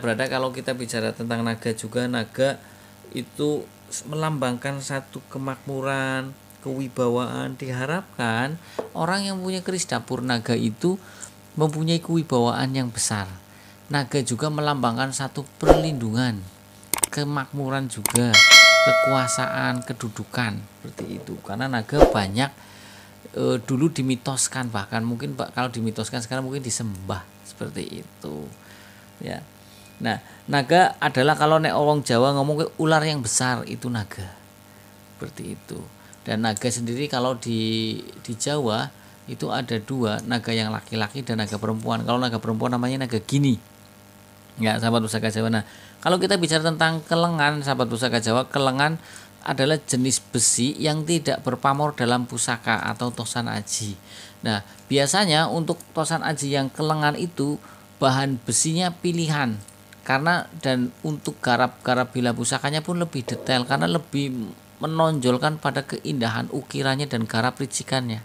berada, kalau kita bicara tentang naga juga, naga itu melambangkan satu kemakmuran, kewibawaan. Diharapkan orang yang punya keris dapur naga itu mempunyai kewibawaan yang besar. Naga juga melambangkan satu perlindungan, kemakmuran juga, kekuasaan, kedudukan, seperti itu. Karena naga banyak dulu dimitoskan, bahkan mungkin kalau dimitoskan sekarang mungkin disembah, seperti itu ya. Nah, naga adalah kalau nek orang Jawa ngomong ke ular yang besar, itu naga, seperti itu. Dan naga sendiri kalau di Jawa itu ada dua, naga yang laki-laki dan naga perempuan. Kalau naga perempuan namanya naga gini ya, sahabat pusaka Jawa. Nah, kalau kita bicara tentang kelengan, sahabat pusaka Jawa, kelengan adalah jenis besi yang tidak berpamor dalam pusaka atau tosan aji. Nah, biasanya untuk tosan aji yang kelengan itu bahan besinya pilihan, karena dan untuk garap-garap bila pusakanya pun lebih detail karena lebih menonjolkan pada keindahan ukirannya dan garap ricikannya.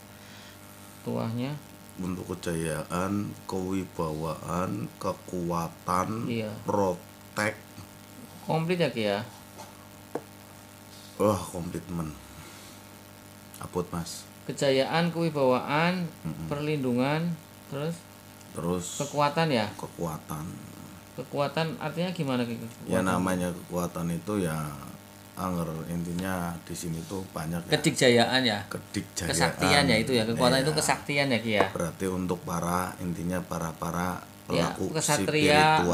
Tuahnya untuk kejayaan, kewibawaan, kekuatan, iya, protek. Komplit ya Ki ya. Wah, komitmen. Apot Mas. Kejayaan, kewibawaan, perlindungan, terus kekuatan ya. Kekuatan artinya gimana Ki? Ya namanya kekuatan itu ya intinya di sini tuh banyak ya. Kedikjayaan ya. Kesaktian ya itu ya. Kekuatan itu kesaktian ya Ki ya. Berarti untuk para pelaku kesatria,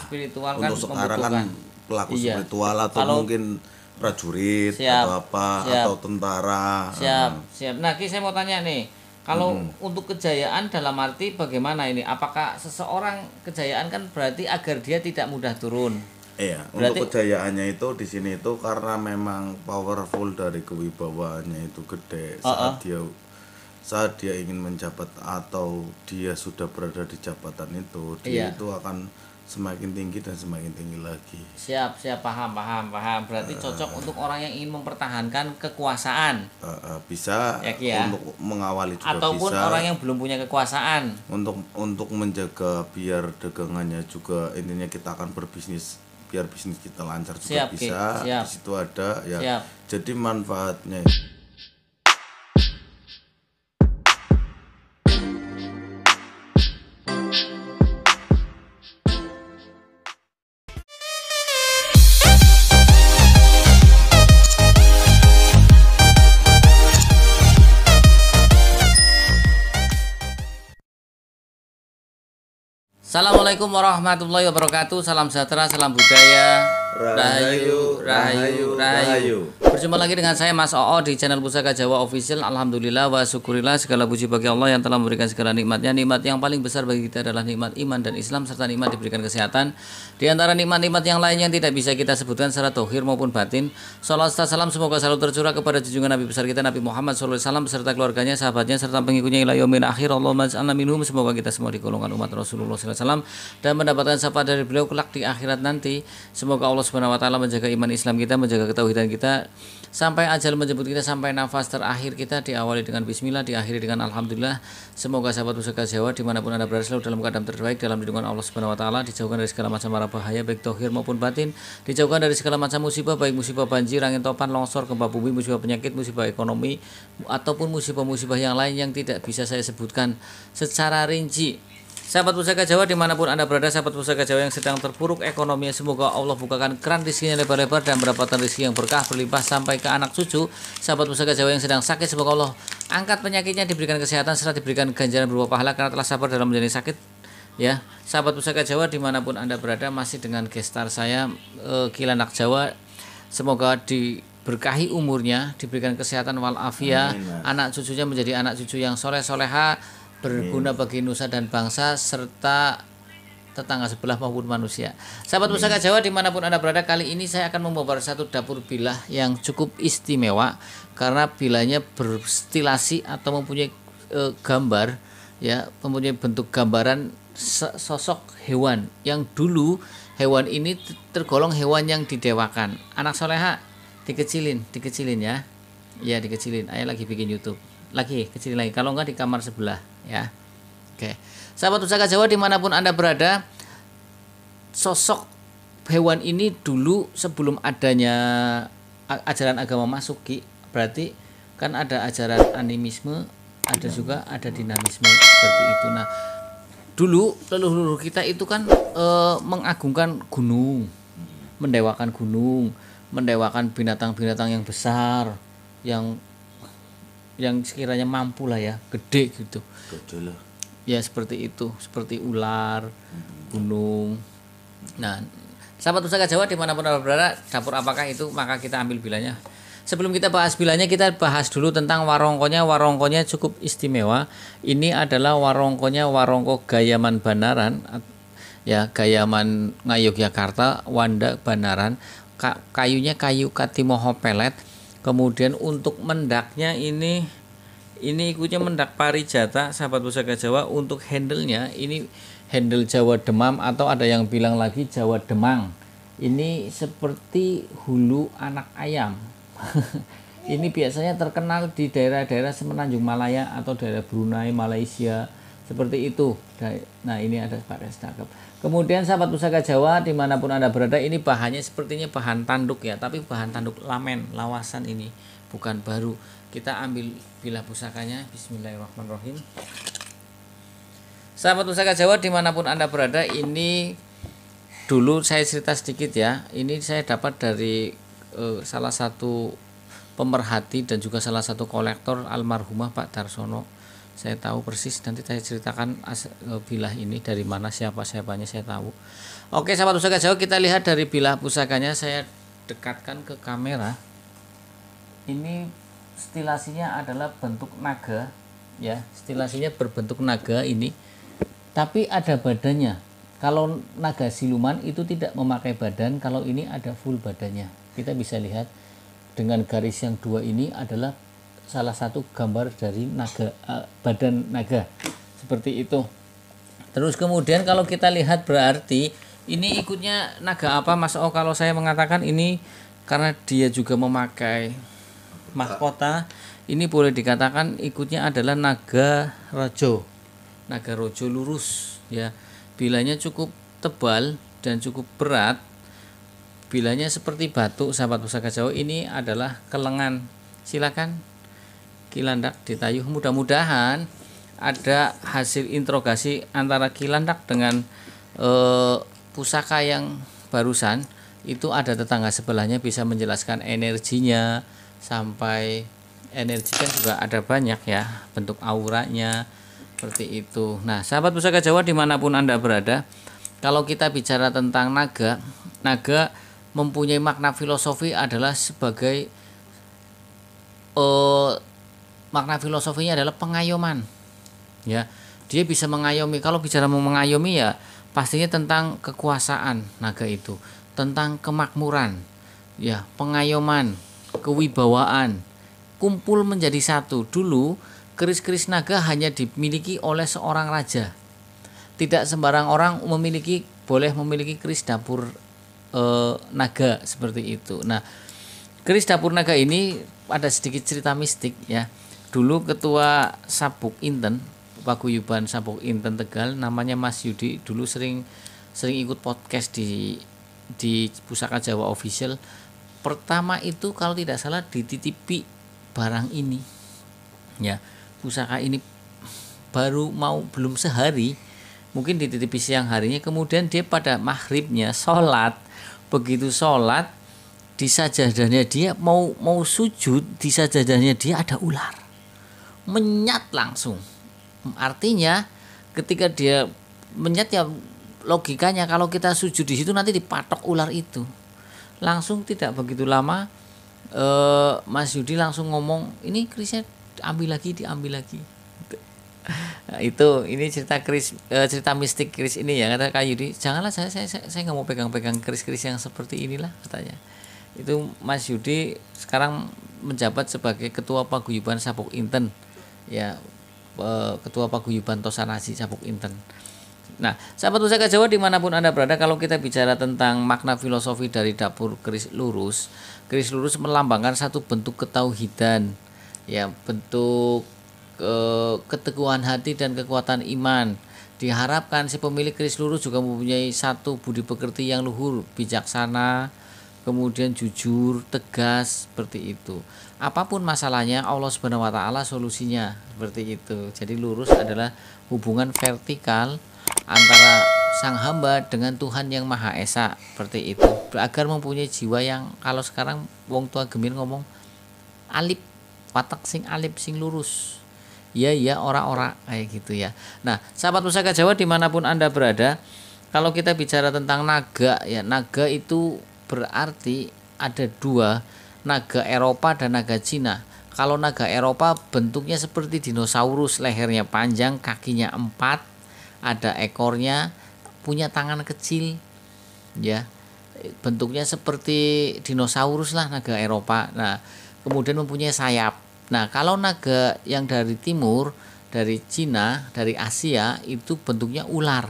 spiritual kan untuk sekarang kan pelaku spiritual atau kalau, mungkin prajurit atau apa atau tentara. Siap. Nah, Ki saya mau tanya nih. Kalau untuk kejayaan dalam arti bagaimana ini? Apakah seseorang kejayaan kan berarti agar dia tidak mudah turun? Iya, berarti, untuk kejayaannya itu di sini itu karena memang powerful dari kewibawaannya itu gede saat dia ingin menjabat atau dia sudah berada di jabatan itu, dia itu akan semakin tinggi dan semakin tinggi lagi. Siap, paham. Berarti cocok untuk orang yang ingin mempertahankan kekuasaan. Bisa ya, untuk mengawali juga ataupun bisa. Orang yang belum punya kekuasaan. Untuk menjaga biar dagangannya juga intinya kita akan berbisnis, biar bisnis kita lancar juga bisa. Di situ ada ya. Jadi manfaatnya. Assalamualaikum warahmatullahi wabarakatuh. Salam sejahtera, salam budaya. Rahayu. Berjumpa lagi dengan saya Mas Oo di channel Pusaka Jawa Official. Alhamdulillah wa syukurillah, segala puji bagi Allah yang telah memberikan segala nikmatnya. Nikmat yang paling besar bagi kita adalah nikmat iman dan Islam, serta nikmat diberikan kesehatan. Di antara nikmat-nikmat yang lain yang tidak bisa kita sebutkan secara zahir maupun batin. Salawat serta salam semoga selalu tercurah kepada junjungan Nabi besar kita Nabi Muhammad SAW beserta keluarganya, sahabatnya, serta pengikutnya ila yaumil akhir. Allahumma ja'alna minhum. Semoga kita semua digolongkan umat Rasulullah SAW dan mendapatkan syafaat dari beliau kelak di akhirat nanti. Semoga Allah Subhanahu wa taala menjaga iman Islam kita, menjaga ketauhidan kita sampai ajal menjemput kita, sampai nafas terakhir kita diawali dengan bismillah, diakhiri dengan alhamdulillah. Semoga sahabat Pusaka Jawa dimanapun Anda berada selalu dalam keadaan terbaik, dalam lindungan Allah Subhanahu wa taala, dijauhkan dari segala macam mara bahaya baik zahir maupun batin, dijauhkan dari segala macam musibah baik musibah banjir, angin topan, longsor, gempa bumi, musibah penyakit, musibah ekonomi ataupun musibah-musibah yang lain yang tidak bisa saya sebutkan secara rinci. Sahabat Pusaka Jawa dimanapun Anda berada, sahabat Pusaka Jawa yang sedang terpuruk ekonominya, semoga Allah bukakan keran rezekinya lebar-lebar dan mendapatkan rezeki yang berkah berlimpah sampai ke anak cucu. Sahabat Pusaka Jawa yang sedang sakit, semoga Allah angkat penyakitnya, diberikan kesehatan serta diberikan ganjaran berupa pahala karena telah sabar dalam menjalani sakit. Ya, sahabat Pusaka Jawa dimanapun Anda berada, masih dengan gestar saya Kilanak Jawa. Semoga diberkahi umurnya, diberikan kesehatan walafiat, anak cucunya menjadi anak cucu yang soleh soleha, berguna bagi nusa dan bangsa serta tetangga sebelah maupun manusia. Sahabat Pusaka Jawa dimanapun Anda berada, kali ini saya akan membawa satu dapur bilah yang cukup istimewa karena bilahnya berstilasi atau mempunyai gambar ya, mempunyai bentuk gambaran sosok hewan yang dulu hewan ini tergolong hewan yang didewakan. Anak soleha dikecilin ya. Ya dikecilin. Ayo lagi bikin YouTube. Lagi kecilin lagi, kalau enggak di kamar sebelah ya. Oke, sahabat Pusaka Jawa dimanapun Anda berada, sosok hewan ini dulu sebelum adanya ajaran agama masuk Ki, berarti kan ada ajaran animisme, ada dinamisme seperti itu. Nah, dulu leluhur kita itu kan mengagungkan gunung, mendewakan gunung, mendewakan binatang-binatang yang besar, yang sekiranya mampu lah ya, gede gitu. Gede lah. Ya seperti itu, seperti ular, gunung. Nah, sahabat Pusaka Jawa dimanapun Anda berada, dapur apakah itu, maka kita ambil bilanya. Sebelum kita bahas bilanya, kita bahas dulu tentang warongkonya. Warongkonya cukup istimewa. Ini adalah warongkonya warongko Gayaman Banaran, ya Gayaman Ngayogyakarta, Wanda Banaran. Kayunya kayu Katimoho pelet. Kemudian untuk mendaknya ini ikutnya mendak parijata, sahabat Pusaka Jawa. Untuk handle-nya ini handle Jawa Demam atau ada yang bilang lagi Jawa Demang. Ini seperti hulu anak ayam. Ini biasanya terkenal di daerah-daerah Semenanjung Malaya atau daerah Brunei, Malaysia, seperti itu. Nah, ini ada pakai cakep. Kemudian sahabat Pusaka Jawa dimanapun Anda berada, ini bahannya sepertinya bahan tanduk ya, tapi bahan tanduk lamen, lawasan, ini bukan baru. Kita ambil bilah pusakanya. Bismillahirrahmanirrahim. Sahabat Pusaka Jawa dimanapun Anda berada, ini dulu saya cerita sedikit ya. Ini saya dapat dari salah satu pemerhati dan juga salah satu kolektor almarhumah Pak Darsono. Saya tahu persis, nanti saya ceritakan bilah ini dari mana, siapanya saya tahu. Oke sahabat Pusaka Jawa, kita lihat dari bilah pusakanya. Saya dekatkan ke kamera. Ini stilasinya adalah bentuk naga ya, stilasinya berbentuk naga ini, tapi ada badannya. Kalau naga siluman itu tidak memakai badan, kalau ini ada full badannya. Kita bisa lihat dengan garis yang dua ini adalah salah satu gambar dari naga, badan naga seperti itu. Terus kemudian kalau kita lihat berarti ini ikutnya naga apa Mas O? Kalau saya mengatakan ini karena dia juga memakai mahkota, ini boleh dikatakan ikutnya adalah naga rojo lurus ya. Bilanya cukup tebal dan cukup berat. Bilanya seperti batu, sahabat Pusaka Jawa. Ini adalah kelengan. Silakan Kilandak ditayuh. Mudah-mudahan ada hasil interogasi antara Kilandak dengan pusaka yang barusan. Itu ada tetangga sebelahnya bisa menjelaskan energinya, sampai energi kan juga ada banyak ya, bentuk auranya seperti itu. Nah sahabat Pusaka Jawa dimanapun Anda berada, kalau kita bicara tentang naga mempunyai makna filosofi adalah sebagai makna filosofinya adalah pengayoman ya. Dia bisa mengayomi. Kalau bicara mau mengayomi ya pastinya tentang kekuasaan naga itu, tentang kemakmuran ya, pengayoman, kewibawaan, kumpul menjadi satu. Dulu keris-keris naga hanya dimiliki oleh seorang raja. Tidak sembarang orang boleh memiliki keris dapur naga seperti itu. Nah, keris dapur naga ini ada sedikit cerita mistik ya. Dulu ketua Sabuk Inten, Paguyuban Sabuk Inten Tegal, namanya Mas Yudi, dulu sering ikut podcast di Pusaka Jawa Official. Pertama itu kalau tidak salah dititipi barang ini ya, pusaka ini belum sehari, mungkin dititipi siang harinya. Kemudian dia pada maghribnya sholat. Begitu sholat, di sajadahnya dia mau sujud, di sajadahnya dia ada ular menyat langsung. Artinya ketika dia menyat ya logikanya kalau kita sujud di situ nanti dipatok ular itu. Langsung tidak begitu lama Mas Yudi langsung ngomong, ini kerisnya diambil lagi. Nah, ini cerita mistik keris ini ya, kata Kak Yudi. Janganlah, saya nggak mau pegang-pegang keris-keris yang seperti inilah, katanya. Itu Mas Yudi sekarang menjabat sebagai ketua Paguyuban Sabuk Inten ya, ketua Paguyuban Tosanasi Sabuk Inten. Nah, sahabat Pusaka Jawa dimanapun Anda berada, kalau kita bicara tentang makna filosofi dari dapur keris lurus melambangkan satu bentuk ketauhidan ya, bentuk keteguhan hati dan kekuatan iman. Diharapkan si pemilik keris lurus juga mempunyai satu budi pekerti yang luhur, bijaksana, kemudian jujur, tegas, seperti itu. Apapun masalahnya, Allah Subhanahu wa taala solusinya, seperti itu. Jadi lurus adalah hubungan vertikal antara sang hamba dengan Tuhan yang Maha Esa, seperti itu. Agar mempunyai jiwa yang, kalau sekarang wong tua gemir ngomong alip, watak sing alip sing lurus. Ya ora-ora kayak gitu ya. Nah, sahabat Pusaka Jawa dimanapun Anda berada, kalau kita bicara tentang naga ya, naga itu berarti ada dua, naga Eropa dan naga Cina. Kalau naga Eropa bentuknya seperti dinosaurus, lehernya panjang, kakinya 4, ada ekornya, punya tangan kecil ya. Bentuknya seperti dinosaurus lah naga Eropa. Nah, kemudian mempunyai sayap. Nah, kalau naga yang dari timur, dari Cina, dari Asia, itu bentuknya ular.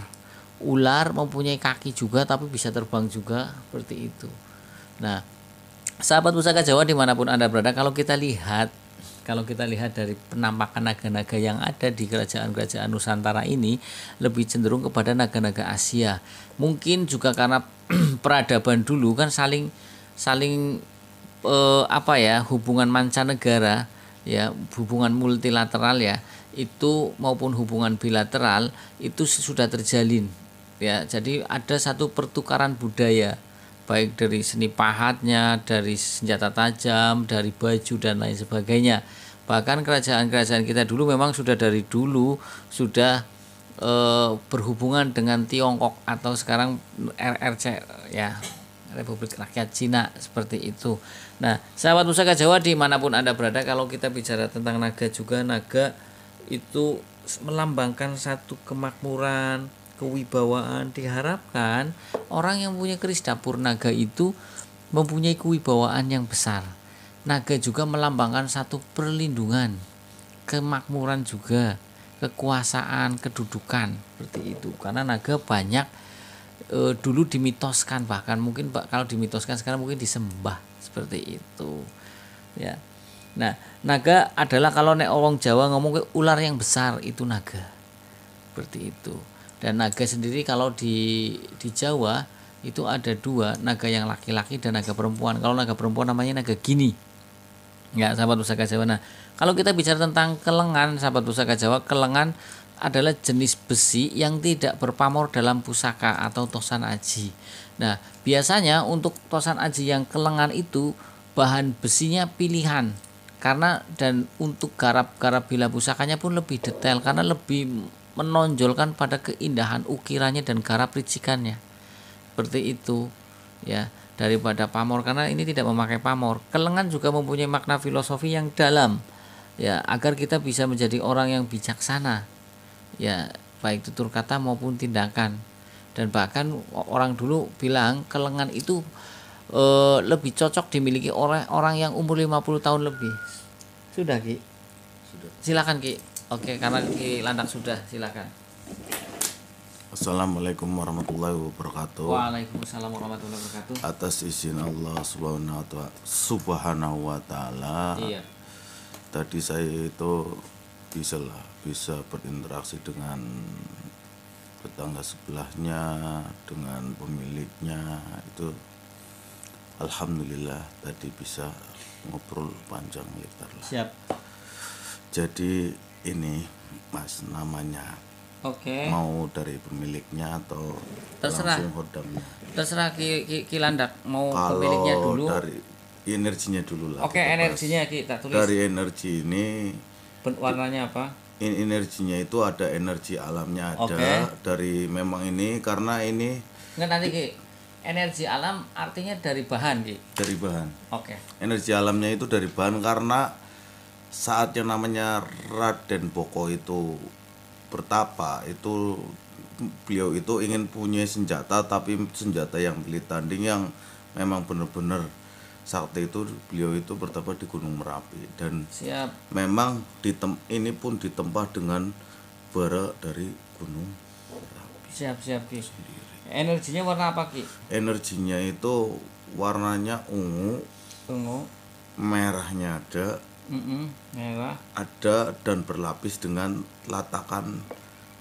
Ular mempunyai kaki juga tapi bisa terbang juga, seperti itu. Nah, sahabat Pusaka Jawa dimanapun Anda berada, kalau kita lihat dari penampakan naga-naga yang ada di kerajaan-kerajaan Nusantara ini, lebih cenderung kepada naga-naga Asia. Mungkin juga karena peradaban dulu kan saling hubungan mancanegara ya, hubungan multilateral ya, itu maupun hubungan bilateral itu sudah terjalin ya. Jadi ada satu pertukaran budaya, baik dari seni pahatnya, dari senjata tajam, dari baju dan lain sebagainya. Bahkan kerajaan-kerajaan kita dulu memang sudah dari dulu sudah berhubungan dengan Tiongkok atau sekarang RRC ya, Republik Rakyat Cina, seperti itu. Nah, sahabat Pusaka Jawa dimanapun Anda berada, kalau kita bicara tentang naga juga, naga itu melambangkan satu kemakmuran, kewibawaan. Diharapkan orang yang punya keris dapur naga itu mempunyai kewibawaan yang besar. Naga juga melambangkan satu perlindungan, kemakmuran juga, kekuasaan, kedudukan, seperti itu. Karena naga banyak dulu dimitoskan, bahkan mungkin kalau dimitoskan sekarang mungkin disembah, seperti itu ya. Nah, naga adalah kalau nek orang Jawa ngomong ke ular yang besar, itu naga, seperti itu. Dan naga sendiri kalau di Jawa itu ada dua, naga yang laki-laki dan naga perempuan. Kalau naga perempuan namanya naga gini ya, sahabat Pusaka Jawa. Nah, kalau kita bicara tentang kelengan, sahabat Pusaka Jawa, kelengan adalah jenis besi yang tidak berpamor dalam pusaka atau tosan aji. Nah, biasanya untuk tosan aji yang kelengan itu bahan besinya pilihan, karena dan untuk garap-garap bila pusakanya pun lebih detail karena lebih menonjolkan pada keindahan ukirannya dan garap ricikannya, seperti itu ya, daripada pamor, karena ini tidak memakai pamor. Kelengan juga mempunyai makna filosofi yang dalam ya, agar kita bisa menjadi orang yang bijaksana ya, baik tutur kata maupun tindakan. Dan bahkan orang dulu bilang kelengan itu lebih cocok dimiliki oleh orang yang umur 50 tahun lebih. Sudah Ki? Sudah. Silakan Ki. Oke, karena Ki Landak sudah, silakan. Assalamualaikum warahmatullahi wabarakatuh. Waalaikumsalam warahmatullahi wabarakatuh. Atas izin Allah subhanahu wa ta'ala. Iya. Tadi saya itu bisa berinteraksi dengan tetangga sebelahnya, dengan pemiliknya, itu alhamdulillah tadi bisa ngobrol panjang lebar lah. Siap. Jadi ini Mas, namanya mau dari pemiliknya atau terserah, langsung hodamnya? Terserah Ki Landak, mau kalau pemiliknya dulu. Dari energinya dulu lah. Oke, energinya kita tulis. Dari energi ini warnanya apa? Energinya itu ada energi alamnya, ada dari memang ini, karena ini nggak nanti Ki, energi alam artinya dari bahan Ki? Dari bahan. Energi alamnya itu dari bahan, karena saat yang namanya Raden Boko itu bertapa, itu beliau itu ingin punya senjata, tapi senjata yang pilih tanding yang memang benar-benar sakti. Itu beliau itu bertapa di Gunung Merapi, dan memang ini pun ditempa dengan bara dari Gunung Merapi. Siap Ki. Energinya warna apa Ki? Energinya itu warnanya ungu, merahnya ada, merah ada, dan berlapis dengan latakan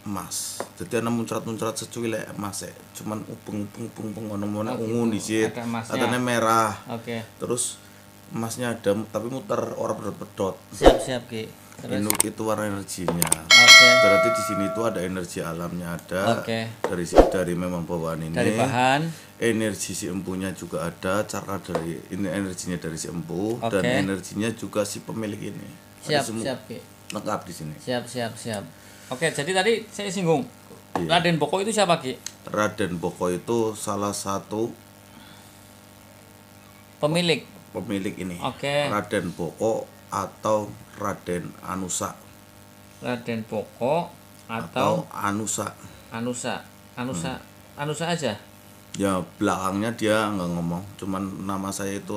emas. Jadi ana muncrat-muncrat secuilek emas cuman ubeng-ubeng ngono-ngono ungu dhisik. Katanya merah. Oke. Terus emasnya ada tapi muter ora pedot-pedot. Siap Ki. Terus itu warna energinya. Oke. Berarti di sini itu ada energi alamnya ada. Oke. Dari memang bawaan ini. Dari bahan. Energi si empunya juga ada, cara dari ini energinya dari si empu Oke. dan energinya juga si pemilik ini. Siap Ki. Lengkap di sini. Siap. Oke, jadi tadi saya singgung. Iya. Raden Boko itu siapa Ki? Raden Boko itu salah satu Pemilik ini. Oke. Raden Boko atau Raden Anusa. Raden Boko atau Anusa. Anusa aja. Ya belakangnya dia nggak ngomong, cuman nama saya itu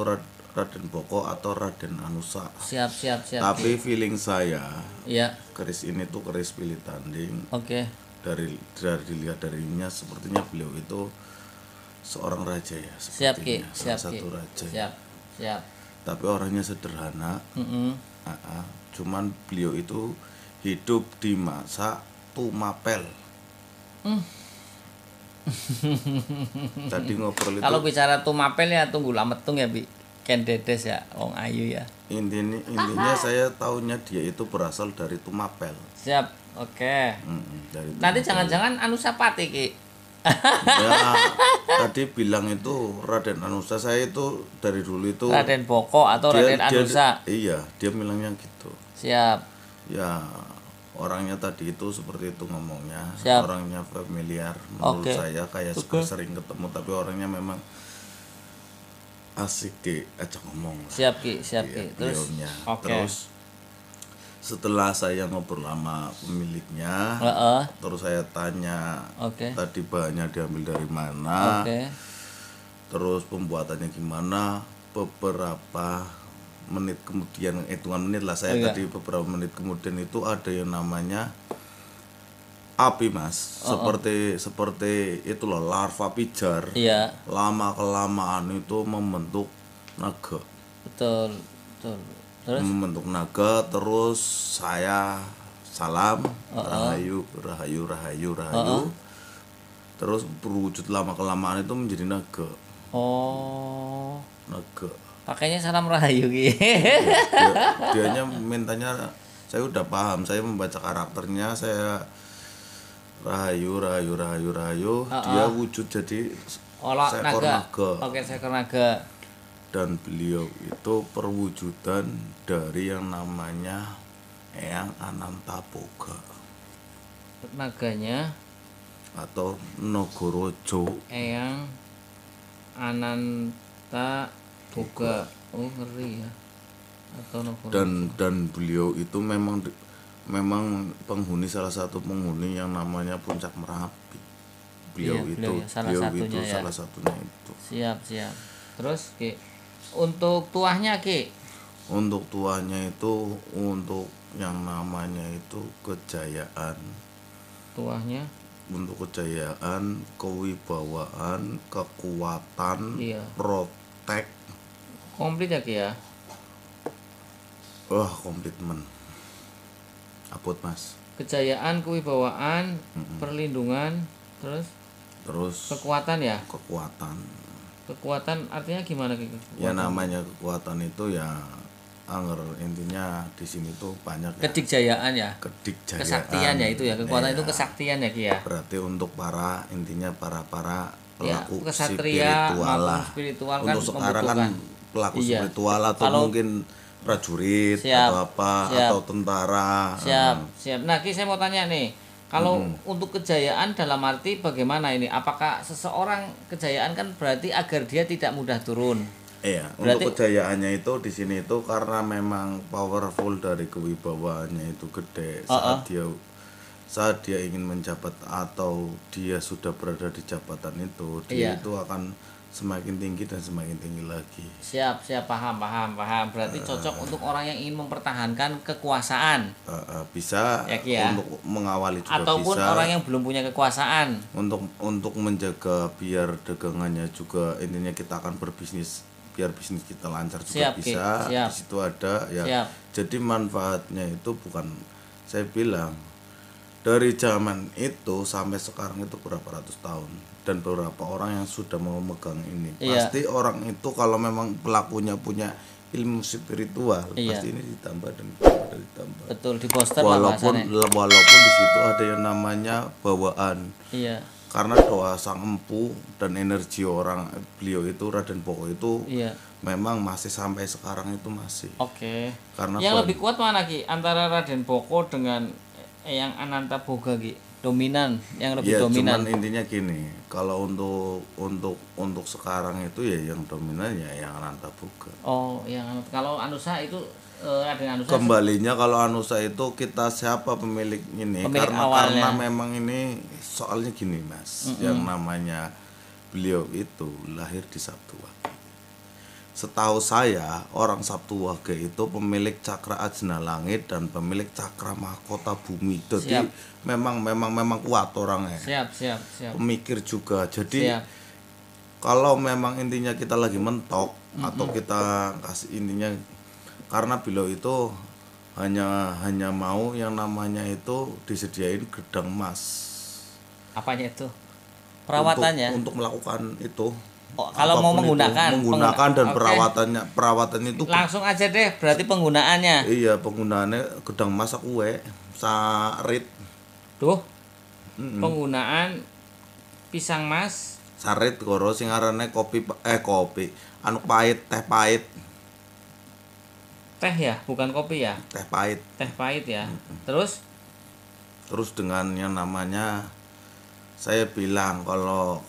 Raden Boko atau Raden Anusa. Siap. Tapi feeling saya, Iya. keris ini tuh keris pilih tanding. Oke. Dari dilihat darinya sepertinya beliau itu seorang raja ya. Siap Ki. Salah satu raja. Siap. Tapi orangnya sederhana. Cuman beliau itu hidup di masa Tumapel. Tadi ngobrol itu. Kalau bicara Tumapel ya tunggu lametung ya Bi. Ken Dedes ya, wong ayu ya. Intinya saya tahunya dia itu berasal dari Tumapel. Siap. Oke. Dari Nanti jangan-jangan Anusapati Ki. Ya, tadi bilang itu Raden Anusa, saya itu dari dulu itu Raden Boko atau Raden Anusa. Iya, dia bilangnya gitu. Siap. Ya, orangnya tadi itu seperti itu ngomongnya. Siap. Orangnya familiar menurut Oke. saya, kayak sering ketemu tapi orangnya memang asik diajak ngomong. Siap Ki. Iya, Terus beliaunya. oke. Terus setelah saya ngobrol sama pemiliknya, terus saya tanya Oke. tadi bahannya diambil dari mana, Oke. terus pembuatannya gimana. Beberapa menit kemudian, hitungan menit lah saya tadi, beberapa menit kemudian itu ada yang namanya api Mas, seperti itu loh, larva pijar. Iya. Lama kelamaan itu membentuk naga. Betul. Terus Membentuk naga, terus saya salam, rahayu. Terus berwujud lama kelamaan itu menjadi naga. oh, Naga. pakainya salam rahayu Ki. Dianya mintanya, saya udah paham, saya membaca karakternya, saya rahayu. Dia wujud jadi seekor naga. Oke, seekor naga. Dan beliau itu perwujudan dari yang namanya Eyang Anantaboga Naganya atau Nogorojo. Eyang Anantaboga. Oh, ngeri ya. Atau Nogorojo. Dan beliau itu memang penghuni, salah satu penghuni yang namanya Puncak Merapi. Beliau itu salah satunya itu. Siap. Terus Ki, untuk tuahnya Ki? Untuk tuahnya itu untuk yang namanya itu kejayaan. Tuahnya Untuk kejayaan, kewibawaan, kekuatan, protek. Komplit ya Ki ya? Wah, komitmen. Apot Mas. Kejayaan, kewibawaan, perlindungan, terus kekuatan ya? Kekuatan artinya gimana Ki? Ya namanya kekuatan itu ya intinya di sini tuh banyak ya. Kedikjayaan ya? Kesaktian ya itu ya. Kekuatan itu kesaktian ya Ki ya? Berarti untuk para pelaku kesatria spiritual lah. Spiritual untuk kan sekarang kan pelaku spiritual atau mungkin prajurit atau atau tentara. Siap. Nah, Ki, saya mau tanya nih. Kalau untuk kejayaan dalam arti bagaimana ini? Apakah seseorang kejayaan kan berarti agar dia tidak mudah turun? Iya, untuk kejayaannya itu di sini itu karena memang powerful dari kewibawaannya itu gede. Saat dia ingin menjabat atau dia sudah berada di jabatan itu, dia itu akan semakin tinggi dan semakin tinggi lagi. Siap, paham. Berarti cocok untuk orang yang ingin mempertahankan kekuasaan. Bisa ya, untuk mengawali juga ataupun bisa. Orang yang belum punya kekuasaan. Untuk menjaga biar dagangannya juga, intinya kita akan berbisnis, biar bisnis kita lancar juga bisa. Di situ ada ya. Jadi manfaatnya itu bukan, saya bilang dari zaman itu sampai sekarang itu berapa ratus tahun, dan beberapa orang yang sudah memegang ini. Iya. Pasti orang itu kalau memang pelakunya punya ilmu spiritual, Iya. pasti ini ditambah dan ditambah dan ditambah. Betul, di poster lah bahasanya. Walaupun di situ ada yang namanya bawaan. Iya. Karena doa sang empu dan energi orang beliau itu Raden Boko itu Iya. memang masih sampai sekarang itu masih. Oke. Karena Yang lebih kuat mana Ki? Antara Raden Boko dengan yang Ananta Boga Ki? Dominan, yang lebih Ya, dominan. cuman intinya gini, kalau untuk sekarang itu ya yang dominan ya yang Ananta Boga. Oh, yang kalau Anusa itu Raden Anusa Kembalinya kalau Anusa itu kita siapa pemilik ini, Pemilik karena awalnya. memang ini soalnya gini Mas, yang namanya beliau itu lahir di Sabtu Wage. Setahu saya orang Sabtu Wage itu pemilik cakra Ajna Langit dan pemilik cakra mahkota bumi. Jadi memang kuat orangnya. Siap. Pemikir juga. Jadi Siap. kalau memang intinya kita lagi mentok atau kita kasih intinya, karena beliau itu hanya mau yang namanya itu disediain gedang emas. Apanya itu? Perawatannya. Untuk melakukan itu. Oh, kalau mau apapun itu, menggunakan dan Oke. perawatan itu Langsung aja deh, berarti penggunaannya. iya, penggunaannya gedang masak kue sarit. Duh. Penggunaan pisang mas. Sarit koro sing arane kopi anu pahit, teh pahit. Teh ya, bukan kopi ya. Teh pahit. Teh pahit ya. Terus Terus dengan yang namanya saya bilang kalau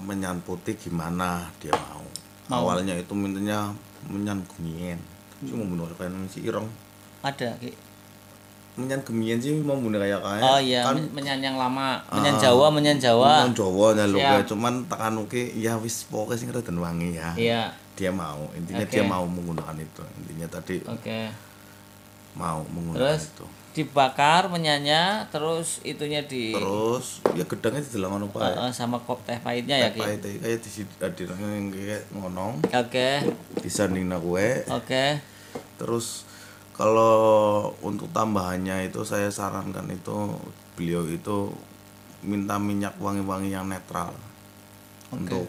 menyan putih gimana dia mau. Awalnya itu mintanya menyan gemien. Cuma bunuh kayak si irong. ada Ki. Menyan gemien sih mau bunuh kayak Oh iya, kan menyan yang lama. Menyan Jawa. menyan Jawa nya lho Siap. cuman tekan uki ya wis pokoke sing rada wangi ya. Iya. Dia mau, intinya Oke. dia mau menggunakan itu. Intinya tadi Oke. mau menggunakan Terus itu. dibakar menyannya, terus itunya di Terus ya gedangnya didelang ngono pae. sama kop teh pahitnya ya Ki. Pahit kayak di kayak ngono. Oke. Disandingna kue. Oke. Terus kalau untuk tambahannya itu saya sarankan itu beliau itu minta minyak wangi-wangi yang netral untuk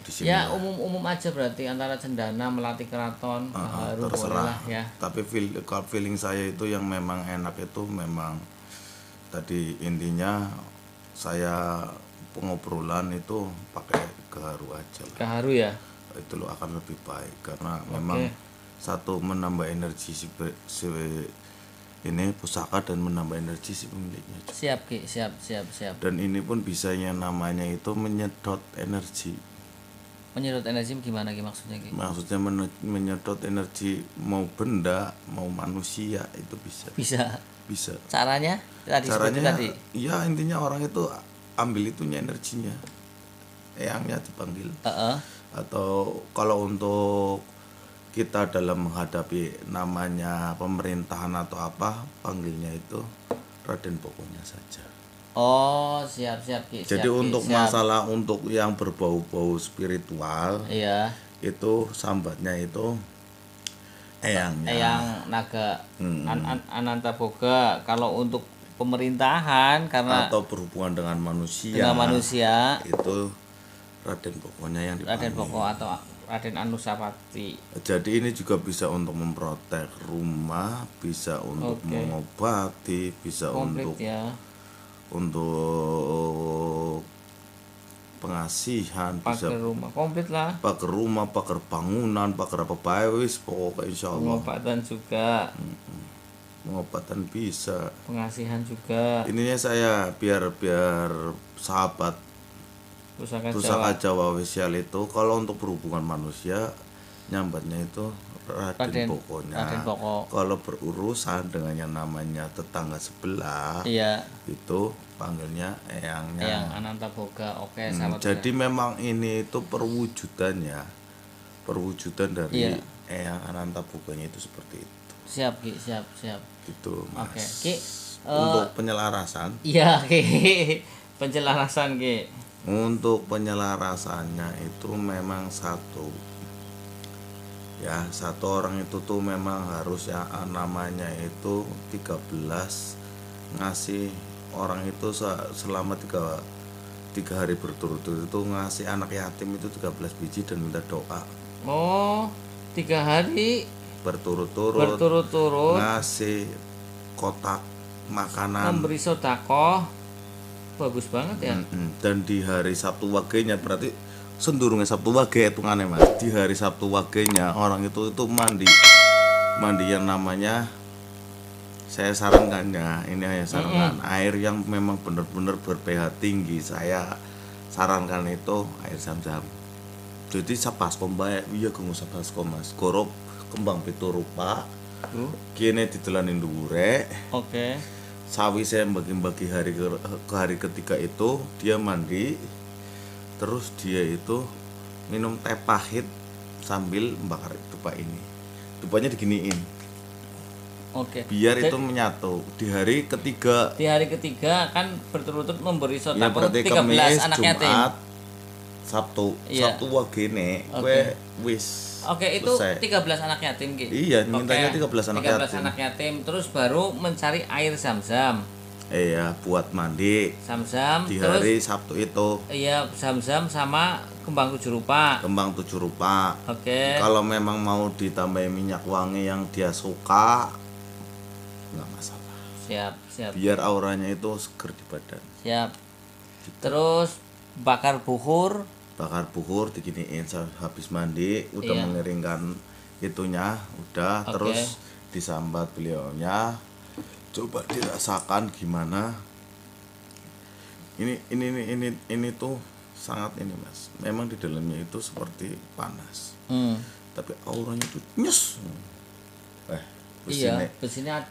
di sini. Ya umum aja berarti antara cendana, melati keraton, baru boleh terserah. lah ya. Tapi feeling saya itu yang memang enak itu memang tadi intinya saya pengobrolan itu pakai gaharu aja lah. Gaharu ya. Itu lo akan lebih baik karena memang satu menambah energi ini pusaka dan menambah energi si pemiliknya juga. Siap Ki, siap. Dan ini pun bisa yang namanya itu menyedot energi. Menyedot energi gimana Ki maksudnya Ki? Maksudnya menyedot energi mau benda mau manusia itu bisa. Caranya tadi seperti Caranya tadi. ya intinya orang itu ambil itunya energinya, eyangnya dipanggil. Atau kalau untuk kita dalam menghadapi namanya pemerintahan atau apa, panggilnya itu Raden Bokonya saja. Oh, siap Ki. Jadi untuk masalah untuk yang berbau-bau spiritual, iya, itu sambatnya itu eyangnya. Eyang Naga Ananta Boga. Kalau untuk pemerintahan karena Atau berhubungan dengan manusia. Itu Raden Bokonya yang dipanggil. Raden Boko atau Raden Anusapati. Jadi ini juga bisa untuk memprotek rumah, bisa untuk mengobati, bisa Komplit untuk ya. untuk pengasihan, bisa Pagar rumah komplit lah. pagar rumah, pagar bangunan, pagar apa bae wis pokoknya insyaallah. Pengobatan juga. Pengobatan bisa. Pengasihan juga. Ininya saya biar sahabat Pusaka Jawa Official itu kalau untuk berhubungan manusia nyambatnya itu Raden Bokonya. Raden Boko. Kalau berurusan dengan yang namanya tetangga sebelah, Iya. itu panggilnya eyangnya. Eyang Ananta Boga. Oke, sahabat. Jadi memang ini itu perwujudan dari eyang Ananta Boganya itu seperti itu. Siap Ki, siap. Itu Mas. Oke, Ki. Untuk penyelarasan. Iya Ki. Penjelasan Ki. Untuk penyelarasannya itu memang satu orang itu tuh memang harus ya namanya itu 13 ngasih orang itu selama tiga hari berturut-turut itu ngasih anak yatim itu 13 biji dan minta doa. Oh, 3 hari berturut-turut ngasih kotak makanan, memberi sedekah. Bagus banget ya. Dan di hari Sabtu Wagenya, berarti sendurungnya Sabtu Wage hitungane Mas. Di hari Sabtu Wagenya orang itu mandi yang namanya, saya sarankannya ini hanya sarankan, air yang memang benar-benar ber-pH tinggi. Saya sarankan itu air Zam-Zam. Jadi sapaskom bae, iya gue sapaskom Mas. Gorob kembang pitu rupa. Kene ditelanin dhuwure. Oke. Sawi saya bagi-bagi hari ke hari ketiga itu dia mandi, terus dia itu minum teh pahit sambil membakar dupa ini. Dupanya diginiin. Oke. Biar itu menyatu. Di hari ketiga. Di hari ketiga kan berturut-turut memberi sedekah ya, 13 Kamis, anak Jumat, yatim. Sabtu. Iya. Sabtu wagene wis. Oke, itu 13 anak yatim gitu. Iya, mintanya 13 anak yatim. 13 anak yatim, terus baru mencari air Zam-Zam. Iya, buat mandi. Zam-Zam Di terus, hari Sabtu itu. Iya, Zam-Zam sama kembang 7 rupa. Kembang 7 rupa. Oke. Kalau memang mau ditambahin minyak wangi yang dia suka, nggak masalah. Siap. Biar auranya itu seger di badan. Siap. Terus bakar buhur diginiin habis mandi, udah Iya. mengeringkan itunya, udah. Oke. Terus disambat beliaunya, coba dirasakan gimana. Ini tuh sangat ini Mas, memang di dalamnya itu seperti panas, tapi auranya itu nyes. Iya, besinya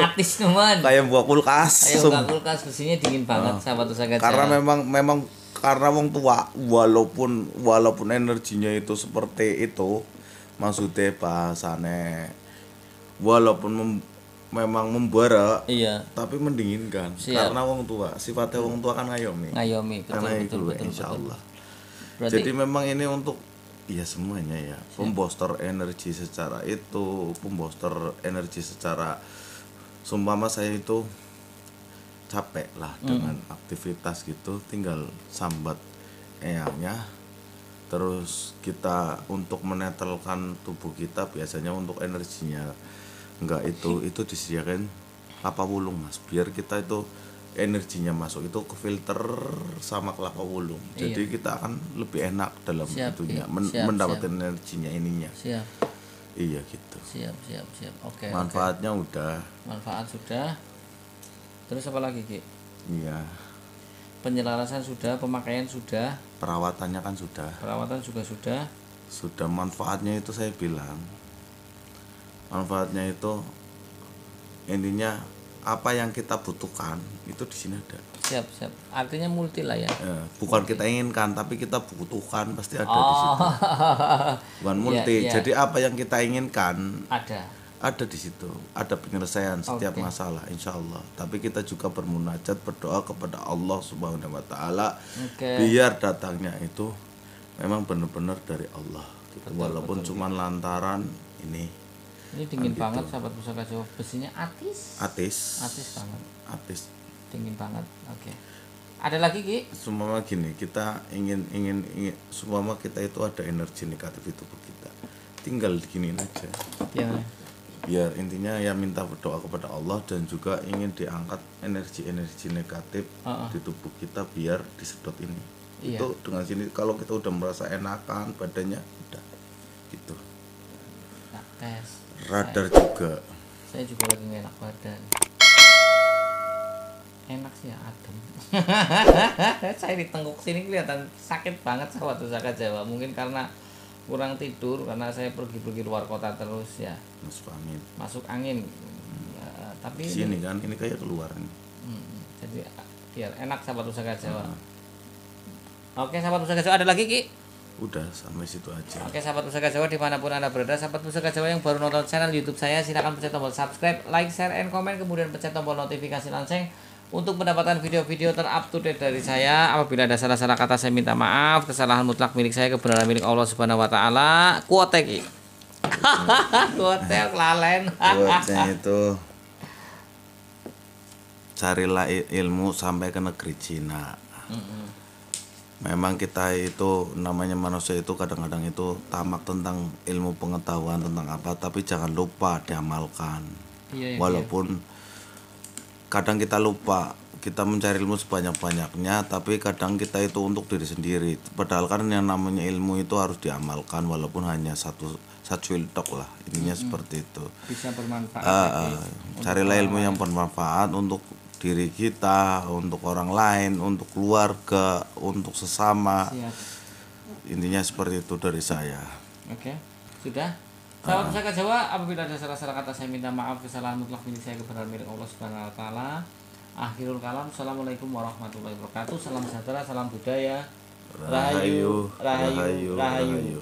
atis teman. Kayak buah kulkas. Kayak buah kulkas, besinya dingin banget sahabat usaha. Karena memang karena wong tua, walaupun energinya itu seperti itu, maksudnya bahasane walaupun memang membara, iya, tapi mendinginkan. Siap. Karena wong tua, sifatnya wong tua kan ngayomi, betul, insyaallah. Berarti, jadi memang ini untuk ya semuanya ya, pembooster energi secara itu, pembooster energi secara, sumpama saya itu capek lah dengan aktivitas gitu, tinggal sambat eyangnya, terus kita untuk menetralkan tubuh kita, biasanya untuk energinya enggak itu disediakan kelapa wulung Mas, biar kita itu energinya masuk itu ke filter sama kelapa wulung. Jadi kita akan lebih enak dalam itunya mendapatkan energinya ininya. Siap. Iya gitu. Siap. Oke. Manfaatnya udah. Manfaat sudah. Terus apa lagi, Ki? Iya. Penyelarasan sudah, pemakaian sudah, Perawatannya kan sudah. perawatan juga sudah. Sudah, manfaatnya itu saya bilang. Manfaatnya itu intinya apa yang kita butuhkan itu di sini ada. Siap. Artinya multi lah ya. Bukan kita inginkan, tapi kita butuhkan, pasti ada di situ. Bukan multi. Iya. Jadi apa yang kita inginkan Ada di situ. Ada penyelesaian setiap masalah, insya Allah. Tapi kita juga bermunajat, berdoa kepada Allah Subhanahu wa Ta'ala, biar datangnya itu memang benar-benar dari Allah. Walaupun cuma lantaran ini. Ini dingin banget sahabat pusaka Jawa. Besinya atis banget. Atis. Dingin banget. Oke. Ada lagi, Ki? Seumpama gini, kita ingin seumpama kita itu ada energi negatif di tubuh kita, tinggal diginiin aja. Ya. Biar intinya ya minta berdoa kepada Allah, dan juga ingin diangkat energi negatif di tubuh kita biar disedot ini. Iya. Itu dengan sini kalau kita udah merasa enakan badannya, udah gitu. Nah, tes. Radar juga. Saya juga lagi gak enak badan. Enak sih ya, adem. Saya ditengkuk sini kelihatan sakit banget sahabat pusaka Jawa. Mungkin karena kurang tidur, karena saya pergi luar kota terus ya. Masuk angin. Ya, tapi sini kan ini kayak keluar nih. Jadi biar enak sahabat pusaka Jawa. Oke sahabat pusaka Jawa, ada lagi, Ki? Udah sampai situ aja. Oke sahabat pusaka Jawa dimanapun anda berada, sahabat pusaka Jawa yang baru nonton channel YouTube saya, silakan pencet tombol subscribe, like, share, and comment, kemudian pencet tombol notifikasi lonceng untuk mendapatkan video-video terup to date dari saya. Apabila ada salah-salah kata saya minta maaf. Kesalahan mutlak milik saya, kebenaran milik Allah Subhanahu wa Ta'ala. Kuote, Ki. Kuote lalen. Kuotnya itu carilah ilmu sampai ke negeri Cina. Memang kita itu namanya manusia itu kadang-kadang itu tamak tentang ilmu pengetahuan tentang apa, tapi jangan lupa diamalkan. Iya, Walaupun kadang kita lupa, kita mencari ilmu sebanyak-banyaknya, tapi kadang kita itu untuk diri sendiri. Padahal kan yang namanya ilmu itu harus diamalkan walaupun hanya satu ciltok lah, intinya seperti itu. bisa bermanfaat Carilah ilmu yang bermanfaat untuk diri kita, untuk orang lain, untuk keluarga, untuk sesama. Siap. Intinya seperti itu dari saya. Oke, sudah. Salam Pusaka Jawa. Apabila ada salah-salah kata saya minta maaf. Kesalahan mutlak milik saya, kebenaran milik Allah Subhanahu Wa Taala. Akhirul kalam. Assalamualaikum warahmatullahi wabarakatuh. Salam sejahtera, salam budaya. Rahayu, rahayu, rahayu.